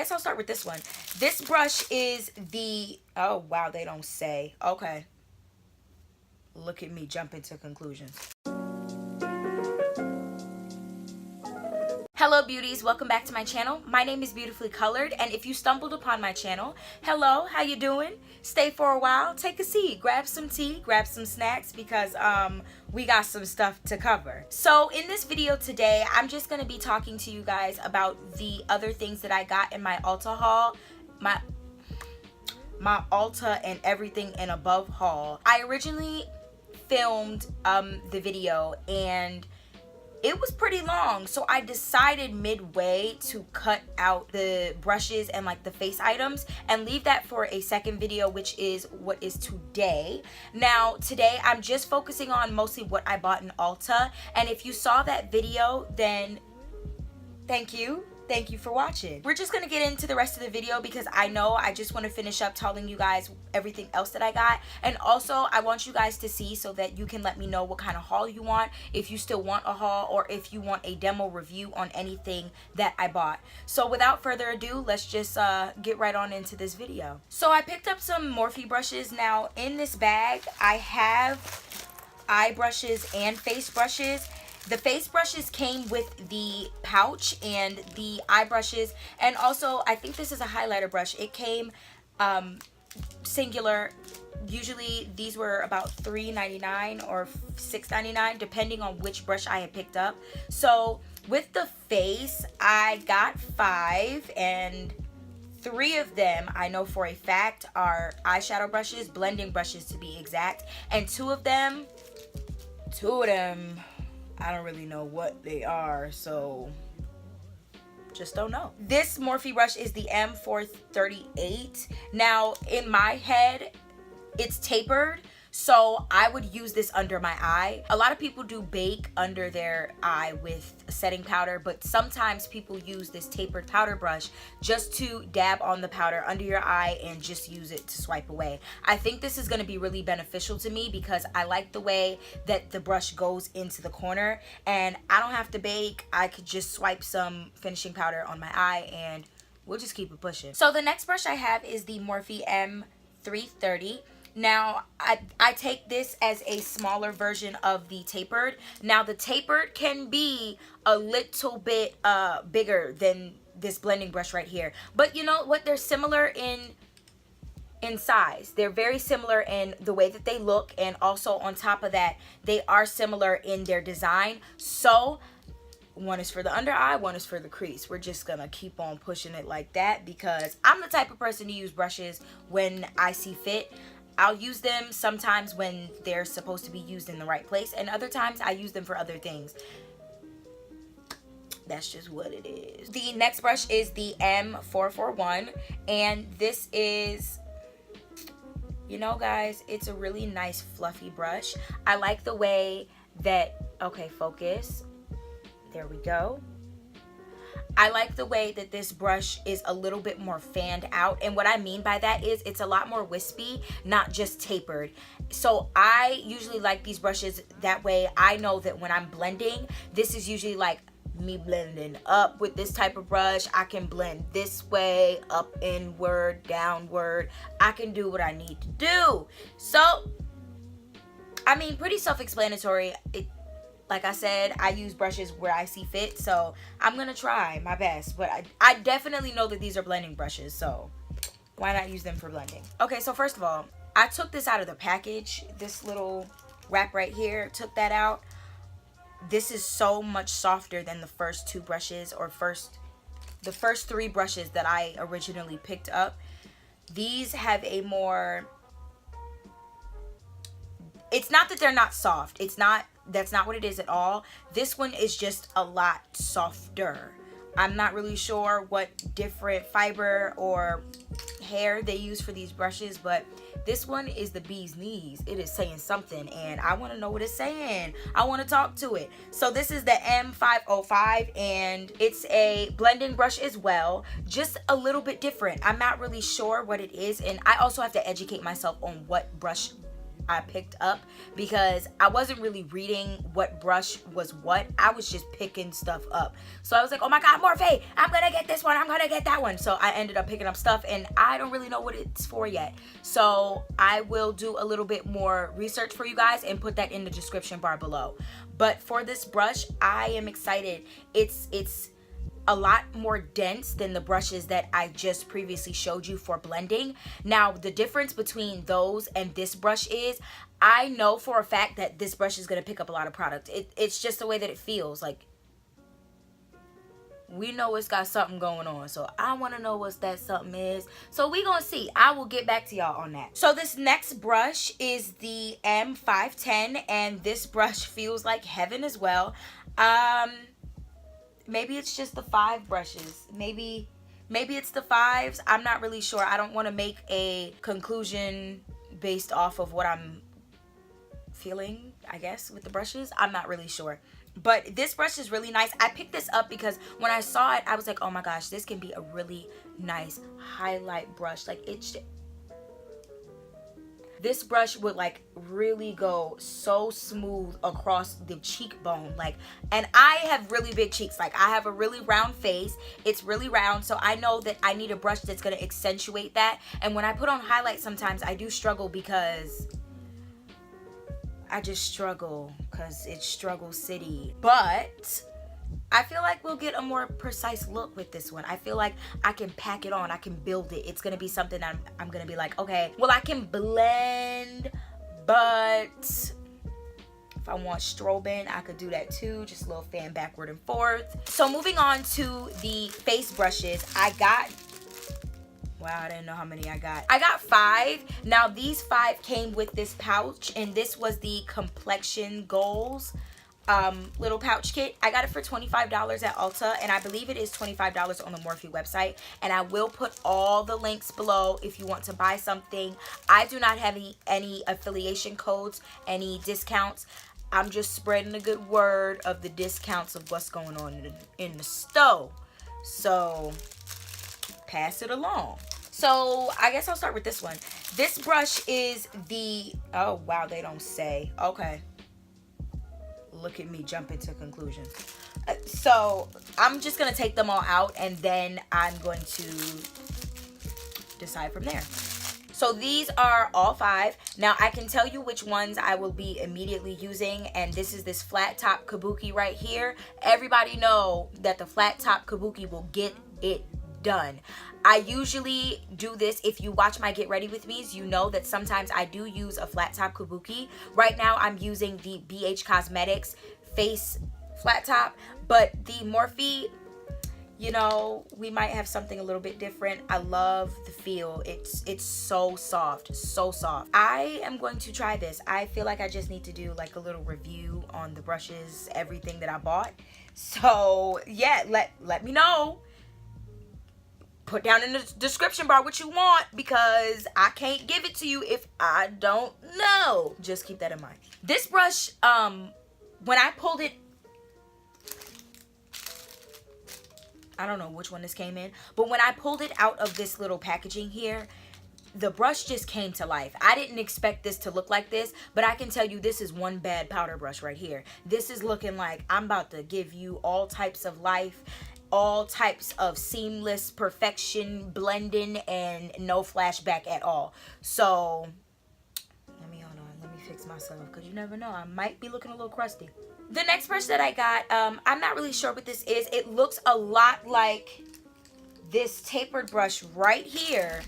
Guess I'll start with this one. This brush is the, oh wow, they don't say. Okay. Look at me jumping to conclusions. Hello beauties, welcome back to my channel. My name is Beautifully Colored, and if you stumbled upon my channel, hello, how you doing? Stay for a while, take a seat, grab some tea, grab some snacks, because we got some stuff to cover. So in this video today, I'm just gonna be talking to you guys about the other things that I got in my Ulta haul, my Ulta and everything and above haul. I originally filmed the video and it was pretty long, so I decided midway to cut out the brushes and like the face items and leave that for a second video, which is what is today. Now today I'm just focusing on mostly what I bought in Ulta, and if you saw that video, then thank you for watching. We're just gonna get into the rest of the video because I know I just want to finish up telling you guys everything else that I got, and also I want you guys to see so that you can let me know what kind of haul you want, if you still want a haul or if you want a demo review on anything that I bought. So without further ado, let's just get right on into this video. So I picked up some Morphe brushes. Now in this bag I have eye brushes and face brushes. The face brushes came with the pouch and the eye brushes, and also I think this is a highlighter brush. It came singular. Usually these were about $3.99 or $6.99 depending on which brush I had picked up. So with the face I got 5, and 3 of them I know for a fact are eyeshadow brushes, blending brushes to be exact, and 2 of them I don't really know what they are, so just don't know. This Morphe brush is the M438. Now in my head it's tapered, so I would use this under my eye. A lot of people do bake under their eye with setting powder, but sometimes people use this tapered powder brush just to dab on the powder under your eye and just use it to swipe away. I think this is going to be really beneficial to me because I like the way that the brush goes into the corner, and I don't have to bake. I could just swipe some finishing powder on my eye and we'll just keep it pushing. So the next brush I have is the Morphe M330. Now I take this as a smaller version of the tapered. Now the tapered can be a little bit bigger than this blending brush right here, but you know what, they're similar in size. They're very similar in the way that they look, and also on top of that they are similar in their design. So one is for the under eye, one is for the crease. We're just gonna keep on pushing it like that because I'm the type of person to use brushes when I see fit. I'll use them sometimes when they're supposed to be used in the right place, and other times I use them for other things. That's just what it is. The next brush is the M441, and this is, you know guys, it's a really nice fluffy brush. I like the way that, okay, focus. There we go. I like the way that this brush is a little bit more fanned out, and what I mean by that is it's a lot more wispy, not just tapered. So I usually like these brushes that way. I know that when I'm blending, this is usually like me blending up with this type of brush. I can blend this way, up, inward, downward. I can do what I need to do. So I mean, pretty self-explanatory. Like I said, I use brushes where I see fit, so I'm gonna try my best. But I definitely know that these are blending brushes, so why not use them for blending? Okay, so first of all, I took this out of the package. This little wrap right here, took that out. This is so much softer than the first 2 brushes, or the first 3 brushes that I originally picked up. These have a more, it's not that they're not soft. It's not, that's not what it is at all. This one is just a lot softer. I'm not really sure what different fiber or hair they use for these brushes, but this one is the bee's knees. It is saying something, and I want to know what it's saying. I want to talk to it. So this is the M505, and it's a blending brush as well, just a little bit different. I'm not really sure what it is, and I also have to educate myself on what brush I picked up, because I wasn't really reading what brush was what. I was just picking stuff up. So I was like, oh my god, Morphe, I'm gonna get this one, I'm gonna get that one. So I ended up picking up stuff, and I don't really know what it's for yet. So I will do a little bit more research for you guys and put that in the description bar below. But for this brush, I am excited. It's a lot more dense than the brushes that I just previously showed you for blending. Now, the difference between those and this brush is, I know for a fact that this brush is going to pick up a lot of product. It's just the way that it feels. Like, we know it's got something going on, so I want to know what that something is. So we gonna see. I will get back to y'all on that. So this next brush is the M510, and this brush feels like heaven as well. Maybe it's just the 5 brushes. Maybe it's the 5s. I'm not really sure. I don't want to make a conclusion based off of what I'm feeling, I guess, with the brushes. I'm not really sure. But this brush is really nice. I picked this up because when I saw it, I was like, oh my gosh, this can be a really nice highlight brush. Like, this brush would like really go so smooth across the cheekbone. Like, and I have really big cheeks. Like, I have a really round face. It's really round. So I know that I need a brush that's going to accentuate that. And when I put on highlight, sometimes I do struggle because it's struggle city. But I feel like we'll get a more precise look with this one. I feel like I can pack it on. I can build it. It's going to be something that I'm going to be like, okay, well, I can blend, but if I want strobing, I could do that too. Just a little fan backward and forth. So moving on to the face brushes, wow, I didn't know how many I got. I got 5. Now, these 5 came with this pouch, and this was the Complexion Goals little pouch kit. I got it for $25 at Ulta, and I believe it is $25 on the Morphe website, and I will put all the links below if you want to buy something. I do not have any affiliation codes, any discounts. I'm just spreading the good word of the discounts of what's going on in the store. So pass it along. So I guess I'll start with this one. This brush is the, oh wow, they don't say. Okay. Look at me jumping to conclusions. So I'm just going to take them all out, and then I'm going to decide from there. So these are all 5. Now I can tell you which ones I will be immediately using, and this is this flat top kabuki right here. Everybody know that the flat top kabuki will get it done. I usually do this. If you watch my Get Ready With Me's, you know that sometimes I do use a flat top kabuki. Right now I'm using the BH Cosmetics face flat top, but the Morphe, you know, we might have something a little bit different. I love the feel. It's so soft, so soft. I am going to try this. I feel like I just need to do like a little review on the brushes, everything that I bought. So yeah, let me know. Put down in the description bar what you want, because I can't give it to you if I don't know. Just keep that in mind. This brush, when I pulled it, I don't know which one this came in, but when I pulled it out of this little packaging here, the brush just came to life. I didn't expect this to look like this, but I can tell you this is one bad powder brush right here. This is looking like I'm about to give you all types of life, all types of seamless perfection, blending, and no flashback at all. So let me fix myself, because you never know, I might be looking a little crusty. The next brush that I got, I'm not really sure what this is. It looks a lot like this tapered brush right here.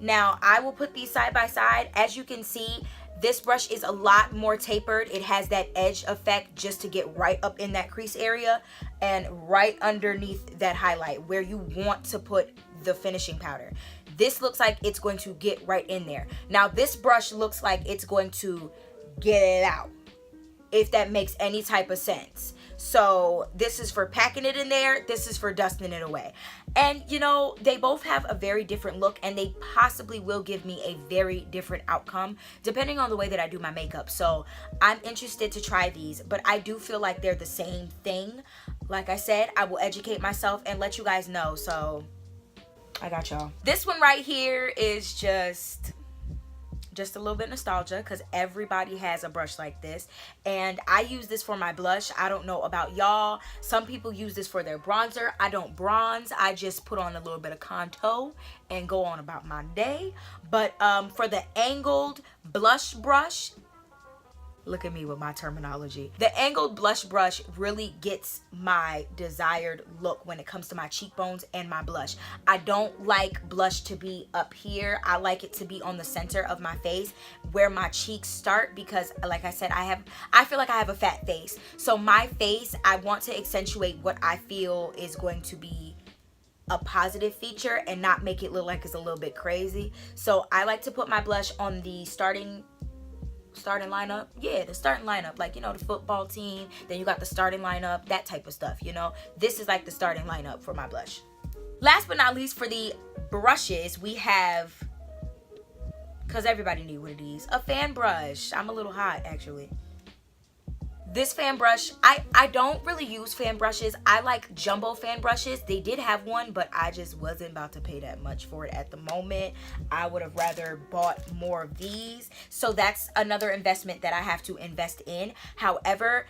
Now I will put these side by side. As you can see, this brush is a lot more tapered. It has that edge effect just to get right up in that crease area and right underneath that highlight where you want to put the finishing powder. This looks like it's going to get right in there. Now this brush looks like it's going to get it out, if that makes any type of sense. So this is for packing it in there. This is for dusting it away. And you know, they both have a very different look, and they possibly will give me a very different outcome depending on the way that I do my makeup. So I'm interested to try these, but I do feel like they're the same thing. Like I said, I will educate myself and let you guys know. So I got y'all. This one right here is just just a little bit nostalgia because everybody has a brush like this, and I use this for my blush. I don't know about y'all. Some people use this for their bronzer. I don't bronze. I just put on a little bit of contour and go on about my day. But for the angled blush brush, look at me with my terminology. The angled blush brush really gets my desired look when it comes to my cheekbones and my blush. I don't like blush to be up here. I like it to be on the center of my face where my cheeks start, because like I said, I feel like I have a fat face. So my face, I want to accentuate what I feel is going to be a positive feature and not make it look like it's a little bit crazy. So I like to put my blush on the starting lineup. Yeah, the starting lineup, like, you know, the football team, then you got the starting lineup, that type of stuff, you know. This is like the starting lineup for my blush. Last but not least, for the brushes, we have, because everybody knew what it is, a fan brush. I'm a little hot, actually. This fan brush, I don't really use fan brushes. I like jumbo fan brushes. They did have one, but I just wasn't about to pay that much for it at the moment. I would have rather bought more of these. So that's another investment that I have to invest in. However,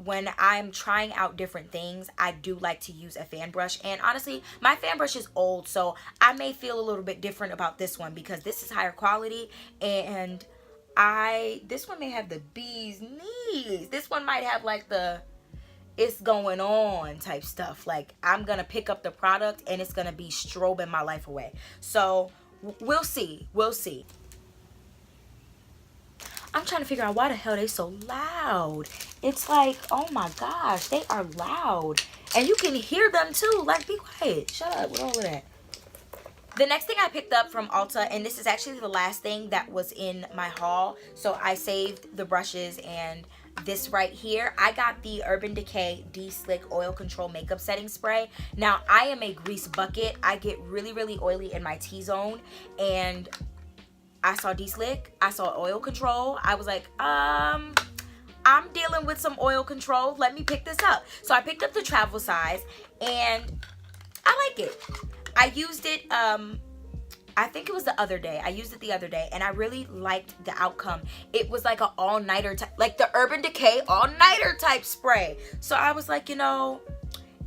when I'm trying out different things, I do like to use a fan brush. And honestly, my fan brush is old, so I may feel a little bit different about this one because this is higher quality, and this one may have the bee's knees. This one might have like the it's going on type stuff. Like, I'm gonna pick up the product and it's gonna be strobing my life away. So we'll see. I'm trying to figure out why the hell they so loud. It's like, oh my gosh, they are loud. And you can hear them too. Like, be quiet. Shut up with all of that. The next thing I picked up from Ulta, and this is actually the last thing that was in my haul, so I saved the brushes and this right here. I got the Urban Decay De-Slick Oil Control Makeup Setting Spray. Now, I am a grease bucket. I get really, really oily in my T-zone, and I saw De-Slick, I saw oil control. I was like, I'm dealing with some oil control. Let me pick this up. So I picked up the travel size, and I like it. I used it, I think it was the other day. I used it the other day, and I really liked the outcome. It was like an all-nighter type, like the Urban Decay all-nighter type spray. So I was like, you know,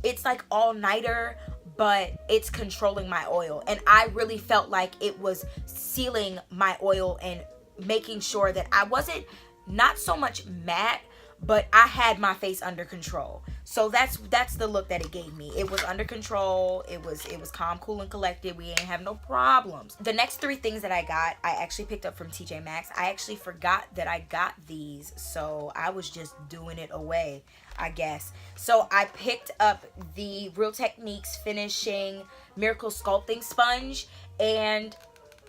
it's like all-nighter, but it's controlling my oil. And I really felt like it was sealing my oil and making sure that I wasn't not so much matte, but I had my face under control. So that's the look that it gave me. It was under control. It was calm, cool, and collected. We ain't have no problems. The next three things that I got, I actually picked up from TJ Maxx. I actually forgot that I got these, so I was just doing it away, I guess. So I picked up the Real Techniques Finishing Miracle Sculpting Sponge, and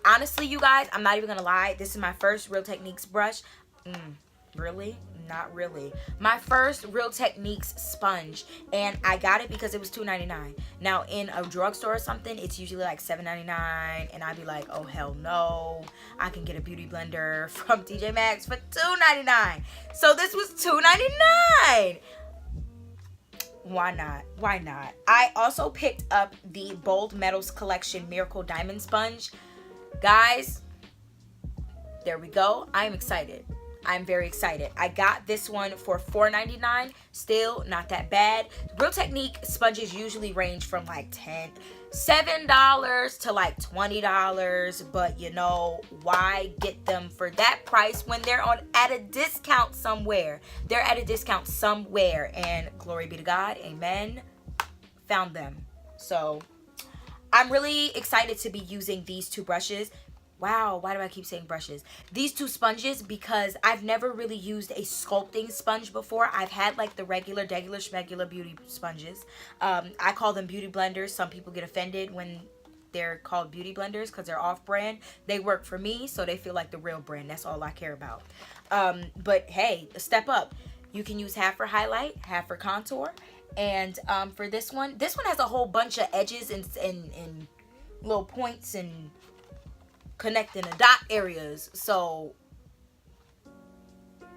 honestly, you guys, I'm not even gonna lie, this is my first Real Techniques brush. Really? Not really. My first Real Techniques sponge, and I got it because it was $2.99. Now, in a drugstore or something, it's usually like $7.99, and I'd be like, oh hell no, I can get a beauty blender from TJ Maxx for $2.99. So this was $2.99. Why not? I also picked up the Bold Metals Collection Miracle Diamond Sponge. Guys, there we go. I'm excited. I'm very excited. I got this one for $4.99. Still not that bad. Real Technique sponges usually range from like $7 to like $20, but you know, why get them for that price when they're at a discount somewhere? They're at a discount somewhere, and glory be to God, amen. Found them. So I'm really excited to be using these two brushes. Wow, why do I keep saying brushes? These two sponges, because I've never really used a sculpting sponge before. I've had like the regular schmegular beauty sponges. I call them beauty blenders. Some people get offended when they're called beauty blenders because they're off-brand. They work for me, so they feel like the real brand. That's all I care about. But hey, step up. You can use half for highlight, half for contour. And for this one has a whole bunch of edges and little points and connecting the dot areas. So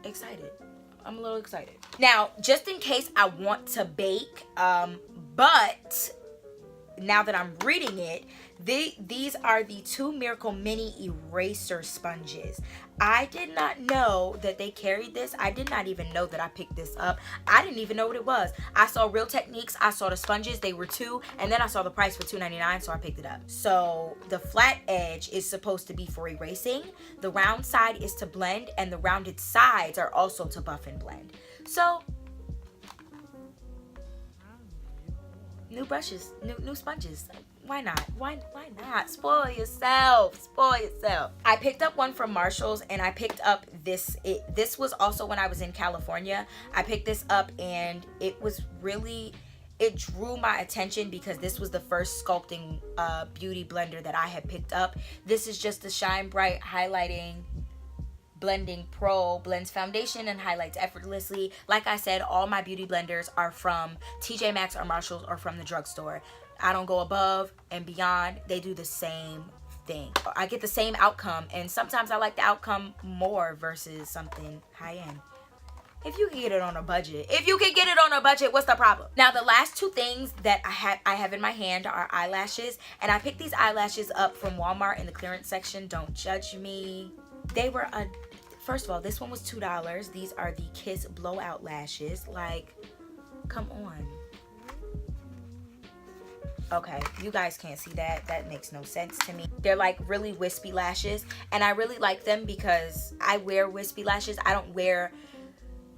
excited. I'm a little excited. Now, just in case I want to bake, but now that I'm reading it, these are the 2 Miracle Mini Eraser Sponges. I did not know that they carried this. I did not even know that I picked this up. I didn't even know what it was. I saw Real Techniques. I saw the sponges. They were $2. And then I saw the price for $2.99, so I picked it up. So the flat edge is supposed to be for erasing. The round side is to blend. And the rounded sides are also to buff and blend. So, new brushes, new sponges. Why not? Why not? Spoil yourself. Spoil yourself. I picked up one from Marshalls, and I picked up this. This was also when I was in California. I picked this up, and it was really, it drew my attention because this was the first sculpting beauty blender that I had picked up. This is just the Shine Bright Highlighting Blending Pro. Blends foundation and highlights effortlessly. Like I said, all my beauty blenders are from TJ Maxx or Marshalls or from the drugstore. I don't go above and beyond. They do the same thing. I get the same outcome, and sometimes I like the outcome more versus something high-end. If you can get it on a budget. If you can get it on a budget, what's the problem? Now, the last 2 things that I have in my hand are eyelashes, and I picked these eyelashes up from Walmart in the clearance section. Don't judge me. They were first of all, this one was $2. These are the Kiss Blowout Lashes. Like, come on. Okay, you guys can't see that. That makes no sense to me. They're like really wispy lashes, and I really like them because I wear wispy lashes. I don't wear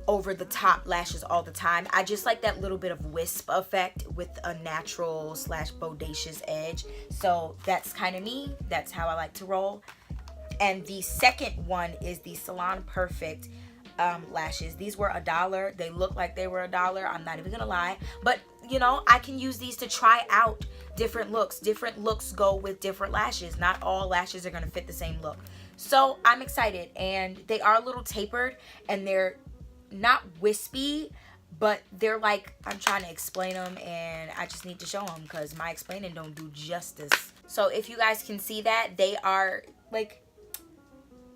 over the top lashes all the time. I just like that little bit of wisp effect with a natural / bodacious edge. So that's kind of me. That's how I like to roll. And the second one is the Salon Perfect lashes. These were $1. They look like they were $1. I'm not even gonna lie, but you know, I can use these to try out different looks. Different looks go with different lashes. Not all lashes are gonna fit the same look. So I'm excited, and they are a little tapered, and they're not wispy, but they're like, I'm trying to explain them, and I just need to show them because my explaining don't do justice. So if you guys can see that, they are like,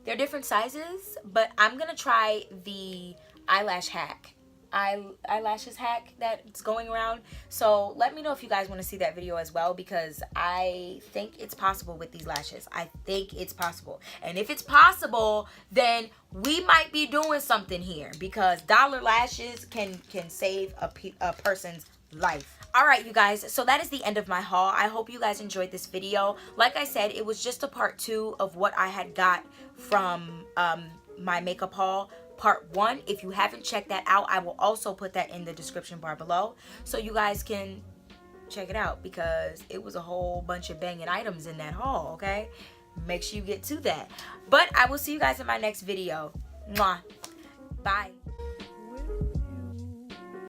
they're different sizes, but I'm gonna try the eyelash hack. Eyelashes hack that's going around. So let me know if you guys want to see that video as well, because I think it's possible with these lashes. I think it's possible. And if it's possible, then we might be doing something here, because dollar lashes can save a person's life. All right, you guys, so that is the end of my haul. I hope you guys enjoyed this video. Like I said, it was just a part 2 of what I had got from my makeup haul. Part 1, if you haven't checked that out, I will also put that in the description bar below, so you guys can check it out, because it was a whole bunch of banging items in that haul, okay? Make sure you get to that. But I will see you guys in my next video. Mwah. Bye.